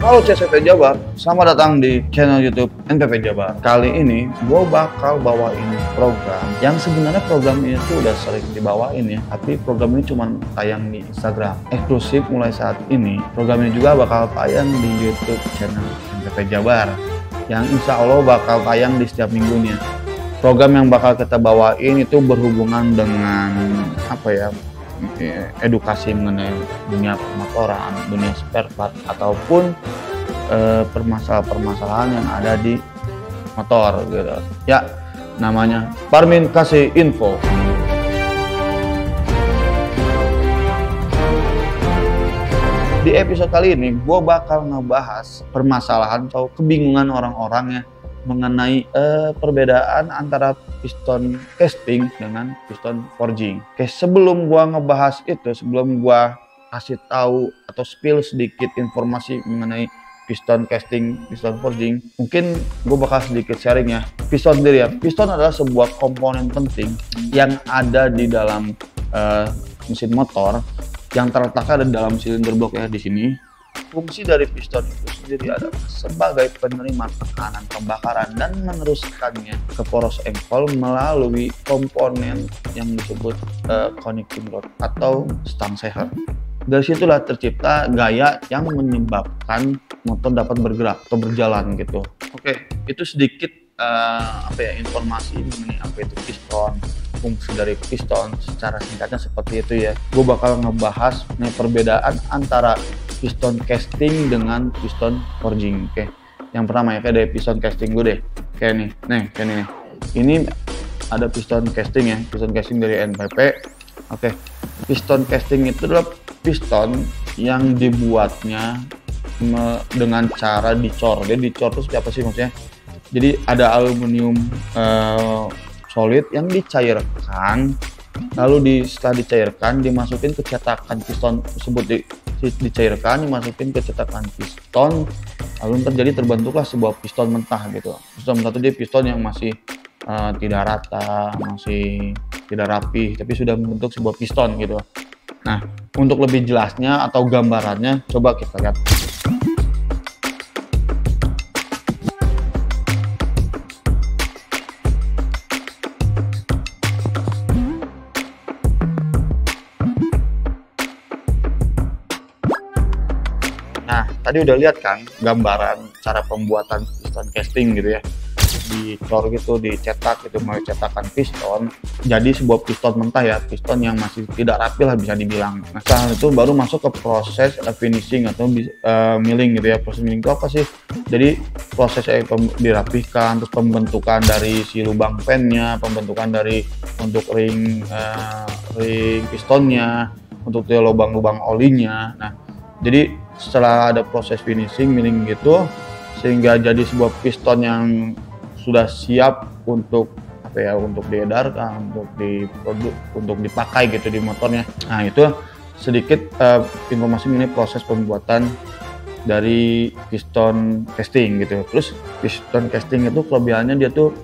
Halo CCP Jabar, selamat datang di channel YouTube NPP Jabar. Kali ini gue bakal bawain program yang sebenarnya program ini tuh udah sering dibawain ya, tapi program ini cuma tayang di Instagram. Eksklusif mulai saat ini, program ini juga bakal tayang di YouTube channel NPP Jabar, yang insya Allah bakal tayang di setiap minggunya. Program yang bakal kita bawain itu berhubungan dengan edukasi mengenai dunia pemotoran, dunia spare part, ataupun permasalahan-permasalahan yang ada di motor gitu. Ya, namanya Parmin kasih info. Di episode kali ini gue bakal ngebahas permasalahan atau kebingungan orang-orang ya mengenai perbedaan antara piston casting dengan piston forging. Oke, sebelum gua ngebahas itu, sebelum gua kasih tahu atau spill sedikit informasi mengenai piston casting, piston forging, mungkin gua bakal sedikit sharing ya. Piston sendiri ya, piston adalah sebuah komponen penting yang ada di dalam mesin motor yang terletak di dalam silinder blok ya di sini. Fungsi dari piston itu sendiri adalah sebagai penerima tekanan pembakaran dan meneruskannya ke poros engkol melalui komponen yang disebut connecting rod atau stang seher. Dari situlah tercipta gaya yang menyebabkan motor dapat bergerak atau berjalan gitu. Oke, itu sedikit informasi mengenai apa itu piston, fungsi dari piston secara singkatnya seperti itu ya. Gue bakal ngebahas perbedaan antara piston casting dengan piston forging. Oke, yang pertama ya, kayak dari piston casting gue deh, kayak nih. Ini ada piston casting ya, piston casting dari NPP. Oke, piston casting itu adalah piston yang dibuatnya dengan cara dicor. Dia dicor itu seperti apa sih maksudnya? Jadi ada aluminium solid yang dicairkan, lalu setelah dicairkan dimasukin ke cetakan piston tersebut, dicairkan dimasukin ke cetakan piston, lalu terbentuklah sebuah piston mentah gitu. Piston mentah itu dia piston yang masih tidak rata, masih tidak rapi, tapi sudah membentuk sebuah piston gitu. Nah, untuk lebih jelasnya atau gambarannya coba kita lihat. Nah, tadi udah lihat kan gambaran cara pembuatan piston casting gitu ya, dicor gitu, dicetak gitu, mau cetakan piston jadi sebuah piston mentah ya, piston yang masih tidak rapi lah bisa dibilang. Nah, setelah itu baru masuk ke proses finishing atau milling gitu ya. Proses milling itu apa sih? Jadi proses dirapihkan, terus pembentukan dari si lubang pennya, pembentukan dari untuk ring pistonnya, untuk lubang-lubang olinya. Nah, jadi setelah ada proses finishing, milling gitu, sehingga jadi sebuah piston yang sudah siap untuk untuk diedarkan, untuk diproduk, untuk dipakai gitu di motornya. Nah, itu sedikit informasi mengenai proses pembuatan dari piston casting gitu. Terus piston casting itu kelebihannya dia tuh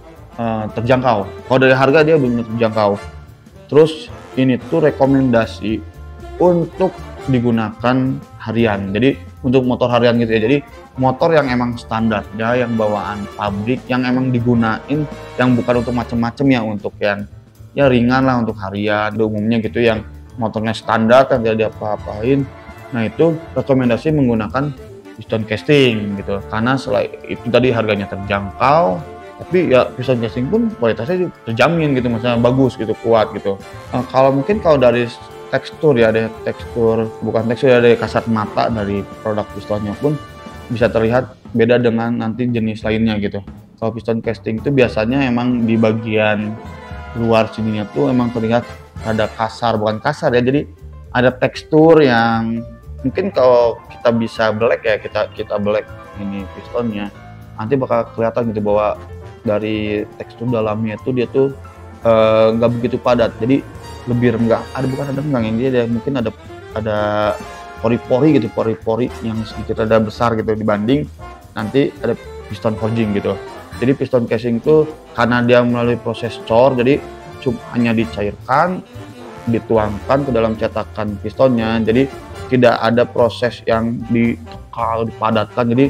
terjangkau. Kalau dari harga dia belum terjangkau. Terus ini tuh rekomendasi untuk digunakan harian. Jadi untuk motor harian gitu ya. Jadi motor yang emang standar ya, yang bawaan pabrik, yang emang digunain, yang bukan untuk macem-macem ya, untuk yang ya ringan lah untuk harian umumnya gitu, yang motornya standar kan tidak diapa-apain. Nah, itu rekomendasi menggunakan piston casting gitu, karena selain itu tadi harganya terjangkau, tapi ya piston casting pun kualitasnya terjamin gitu, misalnya bagus gitu, kuat gitu. Kalau dari tekstur ya, ada tekstur, bukan tekstur ya, ada kasat mata dari produk pistonnya pun bisa terlihat beda dengan nanti jenis lainnya gitu. Kalau piston casting itu biasanya emang di bagian luar sininya tuh emang terlihat ada kasar, bukan kasar ya, jadi ada tekstur yang mungkin kalau kita bisa black ya, kita black ini pistonnya, nanti bakal kelihatan gitu bahwa dari tekstur dalamnya itu dia tuh nggak begitu padat, jadi lebih renggang. Bukan ada renggang, ini dia mungkin ada pori-pori gitu, pori-pori yang sedikit ada besar gitu dibanding nanti ada piston forging gitu. Jadi piston casing itu karena dia melalui proses cor, jadi hanya dicairkan, dituangkan ke dalam cetakan pistonnya, jadi tidak ada proses yang dibakal, dipadatkan, jadi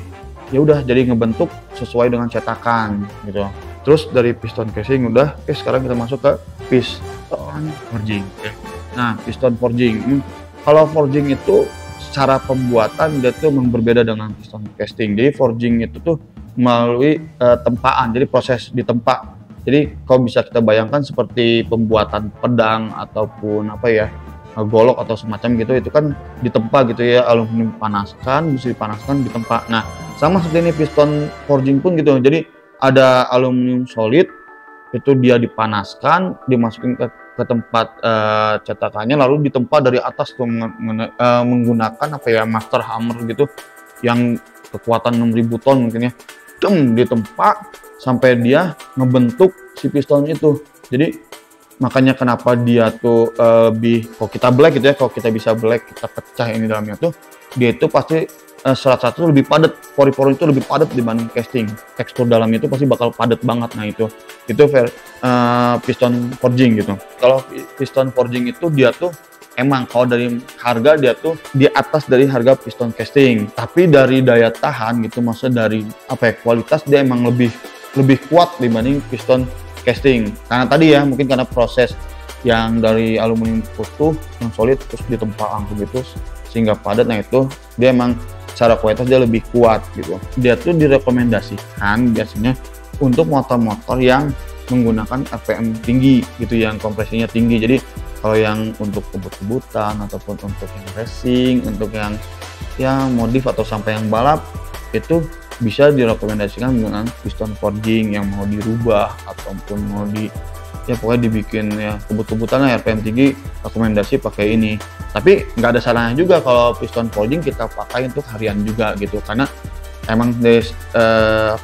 ya udah jadi ngebentuk sesuai dengan cetakan gitu. Terus dari piston casing udah, oke sekarang kita masuk ke piston forging. Nah, piston forging, kalau forging itu cara pembuatan dia tuh memang berbeda dengan piston casting. Jadi forging itu tuh melalui tempaan, jadi proses ditempa. Jadi kalau bisa kita bayangkan seperti pembuatan pedang ataupun apa ya, golok atau semacam gitu, itu kan ditempa gitu ya, aluminium dipanaskan, bisa dipanaskan, ditempa. Nah, sama seperti ini piston forging pun gitu. Jadi ada aluminium solid, itu dia dipanaskan, dimasukin ke tempat cetakannya, lalu ditempa dari atas tuh menggunakan apa ya, master hammer gitu yang kekuatan 6.000 ton mungkin ya. Ditempa sampai dia ngebentuk si piston itu. Jadi makanya kenapa dia tuh lebih, kalau kita black gitu ya, kalau kita bisa black, kita pecah ini dalamnya tuh, dia itu pasti serat satu lebih padat, pori-pori itu lebih padat dibanding casting. Tekstur dalamnya itu pasti bakal padat banget. Nah itu piston forging gitu. Kalau piston forging itu dia tuh emang kalau dari harga dia tuh di atas dari harga piston casting, tapi dari daya tahan gitu, maksudnya dari apa ya, kualitas dia emang lebih kuat dibanding piston casting. Karena tadi ya, mungkin karena proses yang dari aluminium utuh yang solid terus ditempa langsung gitu sehingga padat. Nah itu dia emang secara kualitas dia lebih kuat gitu. Dia tuh direkomendasikan biasanya untuk motor-motor yang menggunakan RPM tinggi gitu, yang kompresinya tinggi. Jadi kalau yang untuk kebut-kebutan ataupun untuk yang racing, untuk yang modif atau sampai yang balap, itu bisa direkomendasikan dengan piston forging yang mau dirubah ataupun mau ya pokoknya dibikin ya kebut-kebutan lah, RPM tinggi, rekomendasi pakai ini. Tapi nggak ada salahnya juga kalau piston forging kita pakai untuk harian juga gitu, karena emang dari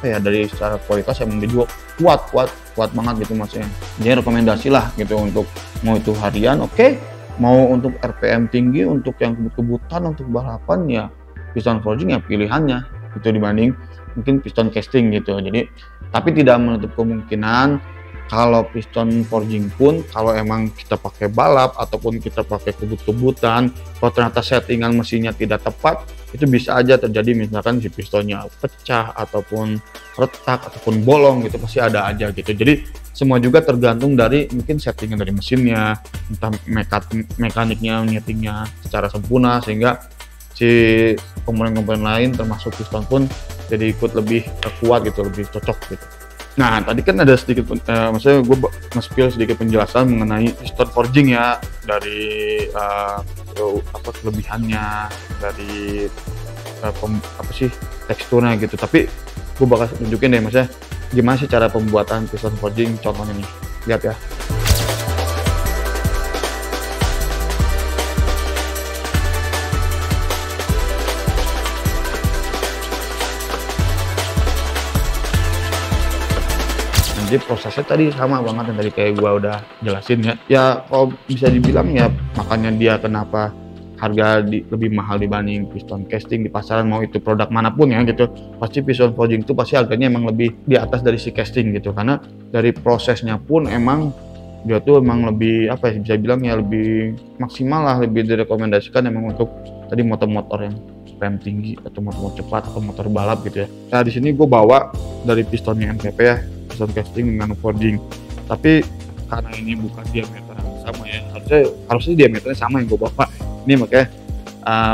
dari secara kualitas emang dia juga kuat banget gitu maksudnya. Jadi rekomendasi lah gitu untuk mau itu harian, oke. Mau untuk RPM tinggi, untuk yang kebut-kebutan, untuk balapan, ya piston forging ya pilihannya itu dibanding mungkin piston casting gitu. Jadi tapi tidak menutup kemungkinan kalau piston forging pun kalau emang kita pakai balap ataupun kita pakai kebut-kebutan, kalau ternyata settingan mesinnya tidak tepat, itu bisa aja terjadi, misalkan si pistonnya pecah ataupun retak ataupun bolong gitu, pasti ada aja gitu. Jadi semua juga tergantung dari mungkin settingan dari mesinnya, entah mekaniknya nyetingnya secara sempurna sehingga si komponen-komponen lain termasuk piston pun jadi ikut lebih kuat gitu, lebih cocok gitu. Nah tadi kan ada sedikit, maksudnya gue nge-spill sedikit penjelasan mengenai piston forging ya, dari apa kelebihannya, dari apa sih teksturnya gitu. Tapi gue bakal tunjukin deh maksudnya gimana sih cara pembuatan piston forging, contohnya nih, lihat ya. Jadi prosesnya tadi sama banget yang tadi kayak gua udah jelasin ya. Ya kalau bisa dibilang ya makanya dia kenapa harga lebih mahal dibanding piston casting di pasaran, mau itu produk manapun ya gitu. Pasti piston forging itu pasti harganya emang lebih di atas dari si casting gitu, karena dari prosesnya pun emang dia tuh emang lebih apa ya, bisa bilang ya lebih maksimal lah, lebih direkomendasikan emang untuk tadi motor-motor yang RPM tinggi atau motor cepat atau motor balap gitu ya. Nah di sini gue bawa dari pistonnya MTP ya, piston casting dengan forging. Tapi karena ini bukan diameter yang sama ya, harusnya diameternya sama yang gue bawa. Ini makanya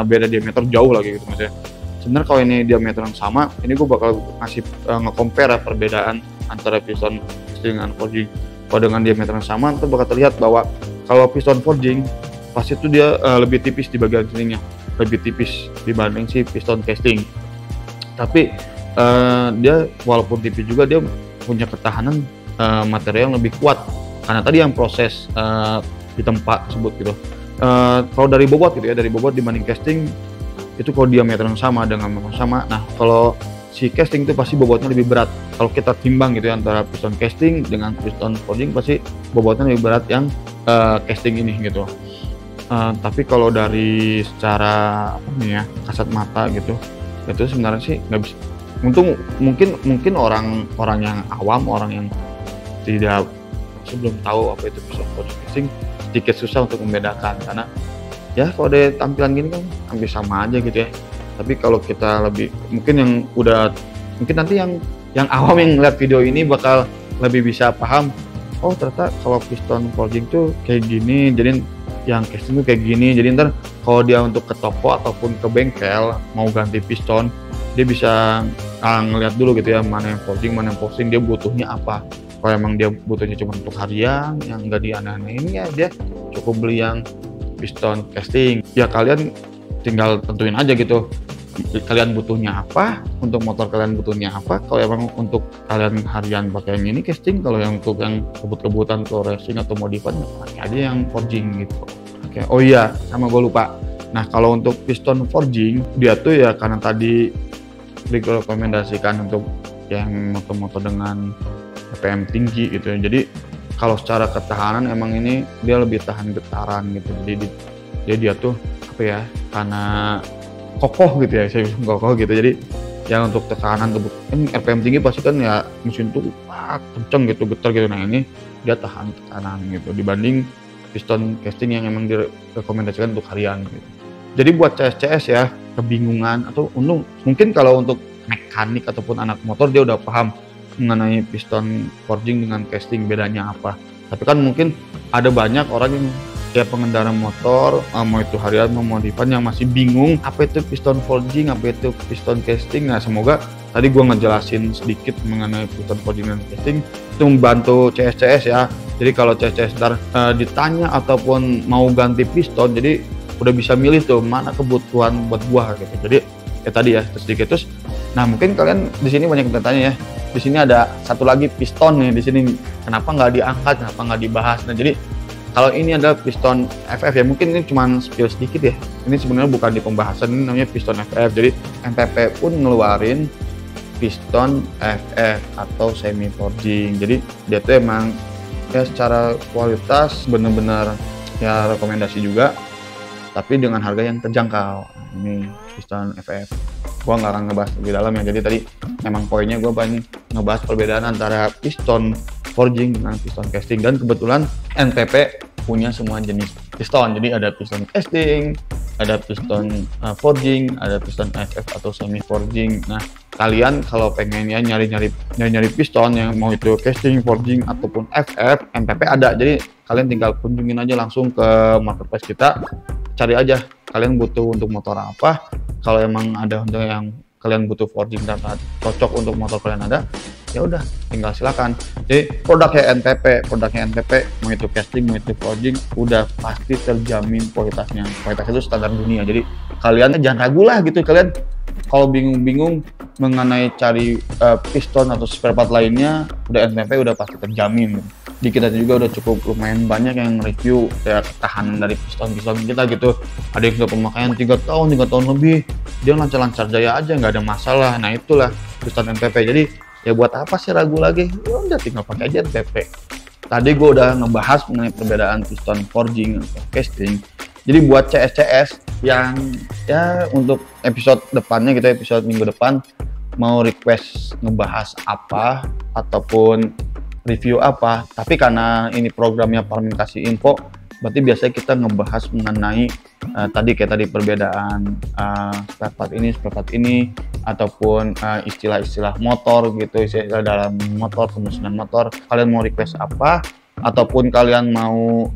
beda diameter jauh lagi gitu maksudnya. Sebenarnya kalau ini diameter yang sama, ini gue bakal ngasih nge-compare perbedaan antara piston casting dengan forging. Kalau dengan diameter yang sama, itu bakal terlihat bahwa kalau piston forging pasti itu dia lebih tipis di bagian sininya, lebih tipis dibanding si piston casting. Tapi dia walaupun tipis juga dia punya ketahanan material yang lebih kuat karena tadi yang proses di tempat tersebut gitu. Kalau dari bobot gitu ya, dari bobot dibanding casting itu kalau diameter yang sama dengan sama. Nah kalau si casting itu pasti bobotnya lebih berat. Kalau kita timbang gitu ya antara piston casting dengan piston forging, pasti bobotnya lebih berat yang casting ini gitu. Tapi kalau dari secara apa nih ya, kasat mata gitu, itu sebenarnya sih nggak bisa. Untung mungkin orang yang awam, orang yang tidak sebelum tahu apa itu piston forging casting, sedikit susah untuk membedakan karena ya kalau dari tampilan gini kan hampir sama aja gitu ya. Tapi kalau kita lebih mungkin yang udah mungkin nanti yang awam yang lihat video ini bakal lebih bisa paham, oh ternyata kalau piston forging tuh kayak gini, jadi yang casting tuh kayak gini. Jadi ntar kalau dia untuk ke toko ataupun ke bengkel mau ganti piston, dia bisa ngeliat dulu gitu ya, mana yang forging, mana yang casting, dia butuhnya apa. Kalau emang dia butuhnya cuma untuk harian yang enggak dianeh-anehin, ya dia cukup beli yang piston casting. Ya kalian tinggal tentuin aja gitu, kalian butuhnya apa, untuk motor kalian butuhnya apa. Kalau emang untuk kalian harian pakai yang ini casting, kalau yang untuk yang kebut-kebutan ke racing atau modifan pakai aja yang forging gitu. Oke, oh iya sama gue lupa. Nah kalau untuk piston forging dia tuh ya karena tadi direkomendasikan untuk yang motor-motor dengan RPM tinggi gitu ya. Jadi kalau secara ketahanan emang ini dia lebih tahan getaran gitu. Jadi dia tuh apa ya, karena kokoh gitu ya, saya bilang kokoh gitu. Jadi yang untuk tekanan kan RPM tinggi pasti kan ya mesin tuh kenceng gitu, getar gitu. Nah ini dia tahan tekanan gitu dibanding piston casting yang emang direkomendasikan untuk harian gitu. Jadi buat CS ya kebingungan atau mungkin kalau untuk mekanik ataupun anak motor dia udah paham mengenai piston forging dengan casting bedanya apa. Tapi kan mungkin ada banyak orang yang kayak pengendara motor, mau itu harian mau modifan, yang masih bingung apa itu piston forging, apa itu piston casting. Nah semoga tadi gua ngejelasin sedikit mengenai piston forging dan casting itu membantu CS ya. Jadi kalau CS ntar ditanya ataupun mau ganti piston, jadi udah bisa milih tuh mana kebutuhan buat gua gitu. Jadi ya tadi ya sedikit. Terus nah mungkin kalian di sini banyak bertanya ya, di sini ada satu lagi piston nih di sini, kenapa nggak diangkat, kenapa nggak dibahas. Nah jadi kalau ini adalah piston FF ya, mungkin ini cuma spill sedikit ya. Ini sebenarnya bukan di pembahasan, ini namanya piston FF. Jadi MPP pun ngeluarin piston FF atau semi forging. Jadi dia tuh emang ya secara kualitas bener-bener ya rekomendasi juga, tapi dengan harga yang terjangkau. Ini piston FF. Gua nggak akan ngebahas lebih dalam ya. Jadi tadi memang poinnya gue banyak ngebahas perbedaan antara piston forging dengan piston casting, dan kebetulan NPP punya semua jenis piston. Jadi ada piston casting, ada piston forging, ada piston FF atau semi forging. Nah kalian kalau pengen ya nyari piston yang mau itu casting, forging ataupun FF, NPP ada. Jadi kalian tinggal kunjungin aja langsung ke marketplace kita, cari aja kalian butuh untuk motor apa. Kalau emang ada untuk yang kalian butuh forging dan cocok untuk motor kalian ada, ya udah tinggal silakan. Jadi produknya NPP mau itu casting mau itu forging udah pasti terjamin kualitasnya. Kualitas itu standar dunia. Jadi kalian jangan ragu lah gitu. Kalian kalau bingung mengenai cari piston atau spare part lainnya, udah NPP udah pasti terjamin. Di kita juga udah cukup lumayan banyak yang review ya ketahanan dari piston kita gitu. Ada yang sudah pemakaian 3 tahun lebih, dia lancar-lancar jaya aja, nggak ada masalah. Nah itulah piston NPP. Jadi ya buat apa sih ragu lagi? Ya udah tinggal pakai aja NPP. Tadi gue udah ngebahas mengenai perbedaan piston forging atau casting. Jadi buat CS yang ya untuk episode depannya gitu, episode minggu depan mau request ngebahas apa ataupun review apa, tapi karena ini programnya Farming Info, berarti biasanya kita ngebahas mengenai tadi perbedaan spare part ini ataupun istilah-istilah motor gitu, istilah dalam motor, kemisinan motor. Kalian mau request apa ataupun kalian mau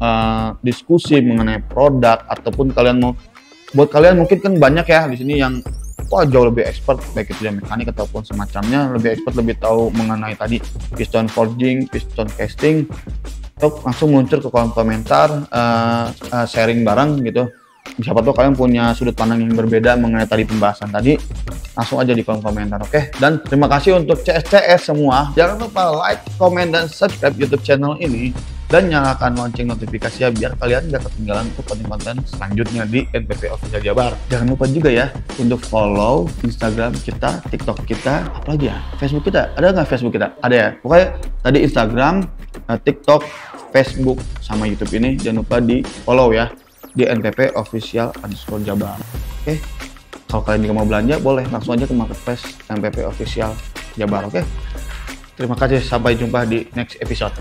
diskusi mengenai produk, ataupun kalian mau, buat kalian mungkin kan banyak ya di sini yang jauh lebih expert, baik itu mekanik ataupun semacamnya, lebih expert, lebih tahu mengenai tadi piston forging, piston casting. Langsung muncul ke kolom komentar, sharing bareng gitu. Siapa tahu kalian punya sudut pandang yang berbeda mengenai tadi pembahasan tadi, langsung aja di kolom komentar, oke? Dan terima kasih untuk CS semua. Jangan lupa like, comment, dan subscribe YouTube channel ini, dan nyalakan lonceng notifikasi ya, biar kalian gak ketinggalan untuk konten-konten selanjutnya di NPP Official Jabar. Jangan lupa juga ya untuk follow Instagram kita, TikTok kita, apa lagi ya? Facebook kita, ada nggak Facebook kita? Ada ya. Pokoknya tadi Instagram, TikTok, Facebook, sama YouTube ini jangan lupa di follow ya, di NPP Official _Jabar. Oke? Kalau kalian juga mau belanja, boleh langsung aja ke marketplace NPP Official Jabar. Oke? Terima kasih, sampai jumpa di next episode.